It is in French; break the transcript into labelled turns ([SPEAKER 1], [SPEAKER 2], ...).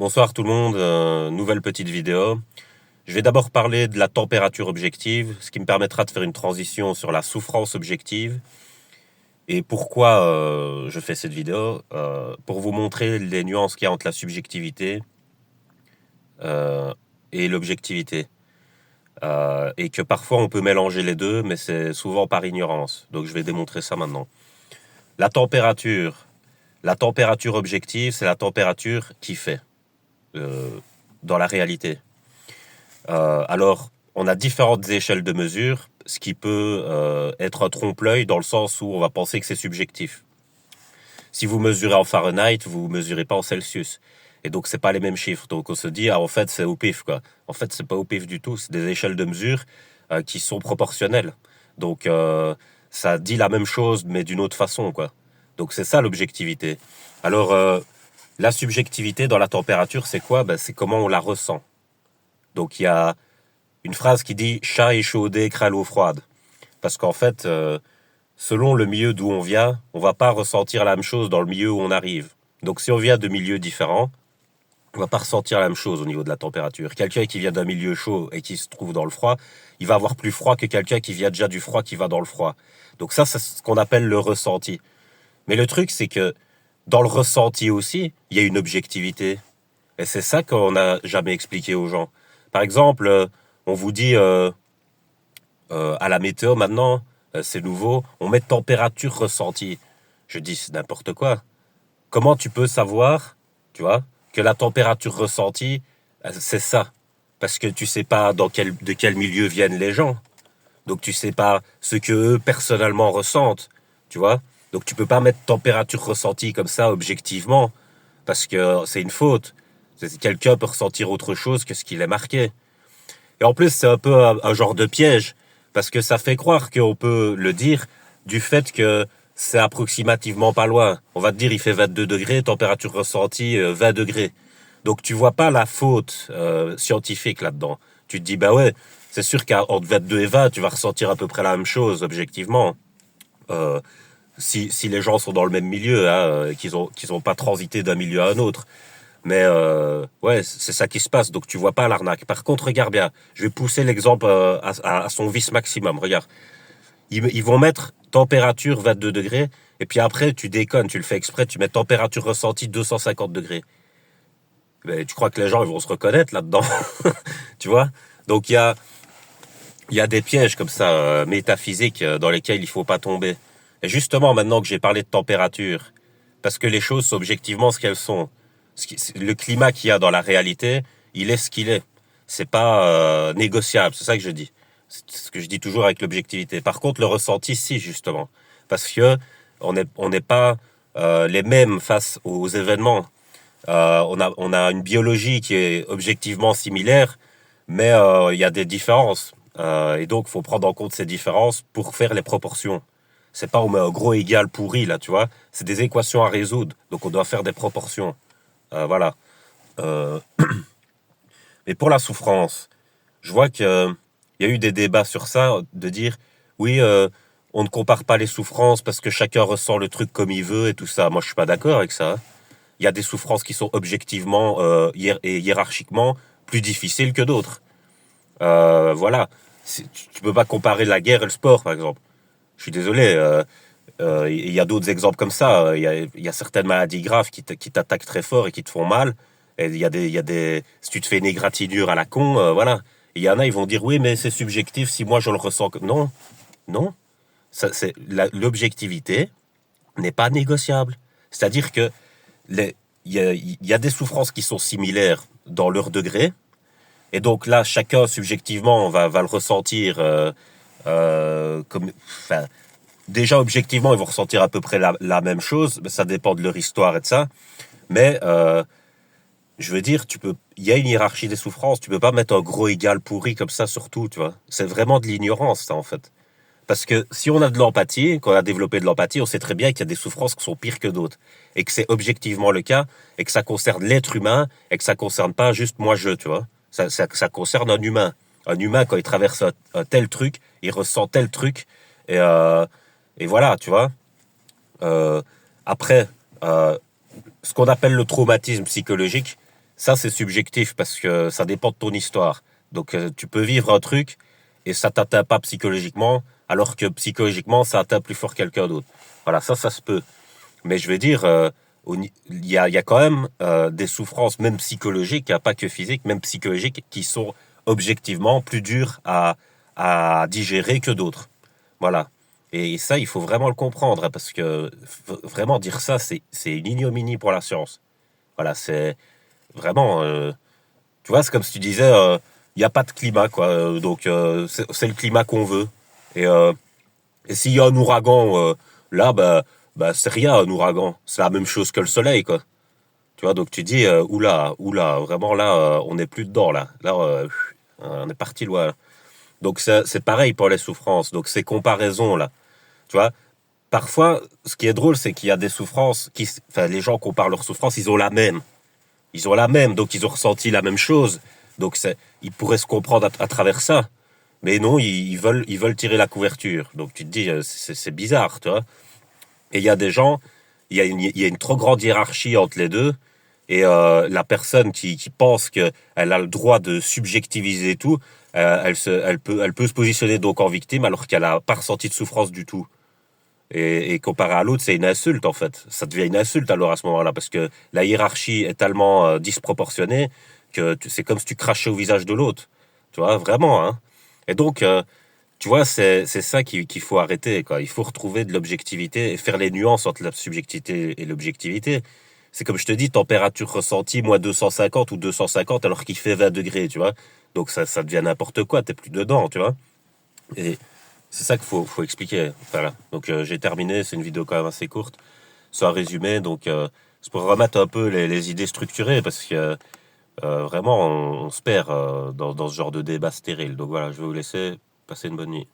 [SPEAKER 1] Bonsoir tout le monde, nouvelle petite vidéo. Je vais d'abord parler de la température objective, ce qui me permettra de faire une transition sur la souffrance objective. Et pourquoi je fais cette vidéo pour vous montrer les nuances qu'il y a entre la subjectivité euh, et l'objectivité. Et que parfois on peut mélanger les deux, mais c'est souvent par ignorance. Donc je vais démontrer ça maintenant. La température. La température objective, c'est la température qui fait euh, dans la réalité. Alors, on a différentes échelles de mesure, ce qui peut être un trompe-l'œil dans le sens où on va penser que c'est subjectif. Si vous mesurez en Fahrenheit, vous ne mesurez pas en Celsius. Et donc, c'est pas les mêmes chiffres. Donc, on se dit, en fait, c'est au pif, quoi. En fait, c'est pas au pif du tout. C'est des échelles de mesure qui sont proportionnelles. Donc, ça dit la même chose, mais d'une autre façon, quoi. Donc, c'est ça l'objectivité. Alors, la subjectivité dans la température, c'est quoi? Ben, c'est comment on la ressent. Donc, il y a une phrase qui dit chat échaudé craint l'eau froide. Parce qu'en fait, selon le milieu d'où on vient, on va pas ressentir la même chose dans le milieu où on arrive. Donc si on vient de milieux différents, on va pas ressentir la même chose au niveau de la température. Quelqu'un qui vient d'un milieu chaud et qui se trouve dans le froid, il va avoir plus froid que quelqu'un qui vient déjà du froid qui va dans le froid. Donc ça, c'est ce qu'on appelle le ressenti. Mais le truc, c'est que dans le ressenti aussi, il y a une objectivité. Et c'est ça qu'on n'a jamais expliqué aux gens. Par exemple, on vous dit à la météo maintenant, c'est nouveau, on met température ressentie. Je dis c'est n'importe quoi. Comment tu peux savoir, tu vois, que la température ressentie, c'est ça? Parce que tu sais pas de quel milieu viennent les gens. Donc tu sais pas ce que eux personnellement ressentent, tu vois. Donc tu peux pas mettre température ressentie comme ça objectivement, parce que c'est une faute. Quelqu'un peut ressentir autre chose que ce qu'il est marqué. Et en plus, c'est un peu un genre de piège, parce que ça fait croire qu'on peut le dire du fait que c'est approximativement pas loin. On va te dire, il fait 22 degrés, température ressentie 20 degrés. Donc tu vois pas la faute scientifique là-dedans. Tu te dis, bah ouais, c'est sûr qu'entre 22 et 20, tu vas ressentir à peu près la même chose, objectivement. Euh, si les gens sont dans le même milieu, hein, qu'ils ont pas transité d'un milieu à un autre. Mais ouais, c'est ça qui se passe. Donc tu vois pas l'arnaque. Par contre, regarde bien. Je vais pousser l'exemple à son vice maximum. Regarde. Ils vont mettre température 22 degrés. Et puis après, tu déconnes. Tu le fais exprès. Tu mets température ressentie 250 degrés. Mais tu crois que les gens ils vont se reconnaître là-dedans? Tu vois? Donc il y a des pièges comme ça, métaphysiques, dans lesquels il faut pas tomber. Et justement, maintenant que j'ai parlé de température, parce que les choses sont objectivement ce qu'elles sont. Le climat qu'il y a dans la réalité, il est ce qu'il est. C'est pas négociable, c'est ça que je dis. C'est ce que je dis toujours avec l'objectivité. Par contre, le ressenti, si, justement. Parce que on n'est pas les mêmes face aux événements. On a une biologie qui est objectivement similaire, mais il y a des différences. Et donc, il faut prendre en compte ces différences pour faire les proportions. C'est pas on met un gros égal pourri, là, tu vois. C'est des équations à résoudre. Donc, on doit faire des proportions. Voilà. Euh, mais pour la souffrance, je vois qu'il y a eu des débats sur ça, de dire, oui, on ne compare pas les souffrances parce que chacun ressent le truc comme il veut et tout ça. Moi, je suis pas d'accord avec ça. Il y a des souffrances qui sont objectivement et hiérarchiquement plus difficiles que d'autres. Voilà. Tu peux pas comparer la guerre et le sport, par exemple. Je suis désolé. Il y a d'autres exemples comme ça. Il y a certaines maladies graves qui t'attaquent très fort et qui te font mal. Et si tu te fais une égratignure à la con, voilà. Il y en a, ils vont dire oui, mais c'est subjectif si moi je le ressens. Non, non. L'objectivité n'est pas négociable. C'est-à-dire que il y a des souffrances qui sont similaires dans leur degré. Et donc là, chacun subjectivement va le ressentir comme. Enfin, déjà objectivement, ils vont ressentir à peu près la même chose. Mais ça dépend de leur histoire et de ça. Mais je veux dire, il y a une hiérarchie des souffrances. Tu peux pas mettre un gros égal pourri comme ça sur tout, tu vois. C'est vraiment de l'ignorance, ça, en fait. Parce que si on a de l'empathie, qu'on a développé de l'empathie, on sait très bien qu'il y a des souffrances qui sont pires que d'autres. Et que c'est objectivement le cas, et que ça concerne l'être humain, et que ça concerne pas juste moi-je, tu vois. Ça concerne un humain. Un humain, quand il traverse un tel truc, il ressent tel truc, et, euh, et voilà, tu vois. Après, ce qu'on appelle le traumatisme psychologique, Ça, c'est subjectif parce que ça dépend de ton histoire. Donc, tu peux vivre un truc et ça t'atteint pas psychologiquement, alors que psychologiquement, ça atteint plus fort quelqu'un d'autre. Voilà, ça se peut. Mais je veux dire, il y a quand même des souffrances, même psychologiques, hein, pas que physiques, même psychologiques, qui sont objectivement plus dures à digérer que d'autres. Voilà. Et ça, il faut vraiment le comprendre, hein, parce que vraiment dire ça, c'est une ignominie pour la science. Voilà, c'est vraiment. Tu vois, c'est comme si tu disais, il n'y a pas de climat, quoi. Donc, c'est le climat qu'on veut. Et, euh, et s'il y a un ouragan, là, bah, c'est rien, un ouragan. C'est la même chose que le soleil, quoi. Tu vois, donc tu dis, oula, oula, vraiment là, on n'est plus dedans, là. Là, on est parti loin. Donc, c'est pareil pour les souffrances. Donc, ces comparaisons-là. Tu vois, parfois, ce qui est drôle, c'est qu'il y a des souffrances enfin, les gens comparent leurs souffrances, ils ont la même. Ils ont la même, donc ils ont ressenti la même chose. Donc, ils pourraient se comprendre à travers ça. Mais non, ils veulent tirer la couverture. Donc, tu te dis, c'est bizarre, tu vois. Et il y a des gens, il y a une trop grande hiérarchie entre les deux. Et la personne qui pense qu'elle a le droit de subjectiviser tout, elle peut se positionner donc en victime alors qu'elle n'a pas ressenti de souffrance du tout. Et comparé à l'autre, c'est une insulte en fait. Ça devient une insulte alors à ce moment-là parce que la hiérarchie est tellement disproportionnée que c'est comme si tu crachais au visage de l'autre. Tu vois, vraiment, hein. Et donc, tu vois, c'est ça qu'il faut arrêter, quoi. Il faut retrouver de l'objectivité et faire les nuances entre la subjectivité et l'objectivité. C'est comme je te dis, température ressentie, moins 250 ou 250 alors qu'il fait 20 degrés, tu vois. Donc ça devient n'importe quoi, t'es plus dedans, tu vois. Et c'est ça qu'il faut expliquer. Voilà. Donc j'ai terminé, c'est une vidéo quand même assez courte. C'est un résumé, donc c'est pour remettre un peu les idées structurées parce que vraiment on se perd dans ce genre de débat stérile. Donc voilà, je vais vous laisser passer une bonne nuit.